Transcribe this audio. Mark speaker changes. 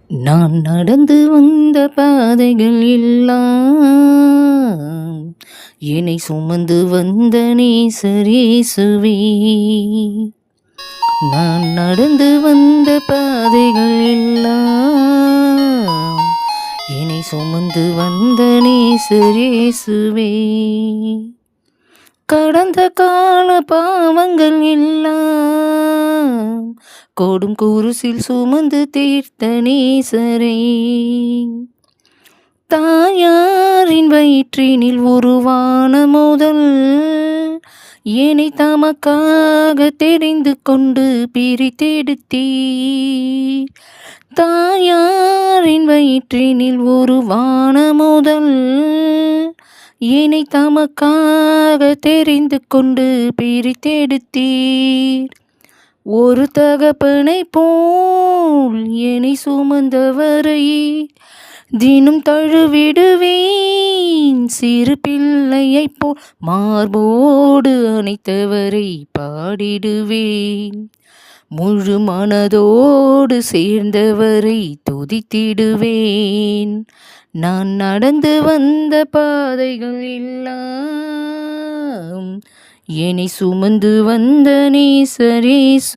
Speaker 1: நான் நடந்து வந்த பாதைகள் எல்லாம் என்னை சுமந்து வந்த நேசரேசுவே. நான் நடந்து வந்த பாதைகள் எல்லாம் என்னை சுமந்து வந்த நேசரேசுவே. கடந்த கால பாவங்கள் எல்லாம் கொடும் குருசில் சுமந்து தீர்த்த நேசரே. தாயாரின் வயிற்றினில் உருவான முதல் என்னை தமக்காக தெரிந்து கொண்டு பிரித்தெடுத்தீர். தாயாரின் வயிற்றினில் உருவான முதல் என்னை தமக்காக தெரிந்து கொண்டு பிரித்தெடுத்தீர். ஒரு தகப்பனை போல் என்னை சுமந்தவரை தினம் தழுவிடுவேன். சிறு பிள்ளையை போல் மார்போடு அணைத்தவரை பாடிடுவேன். முழு மனதோடு சேர்ந்தவரை துதித்திடுவேன். நான் நடந்து வந்த பாதைகள் எல்லாம் என்னை சுமந்து வந்த நேசரேசு.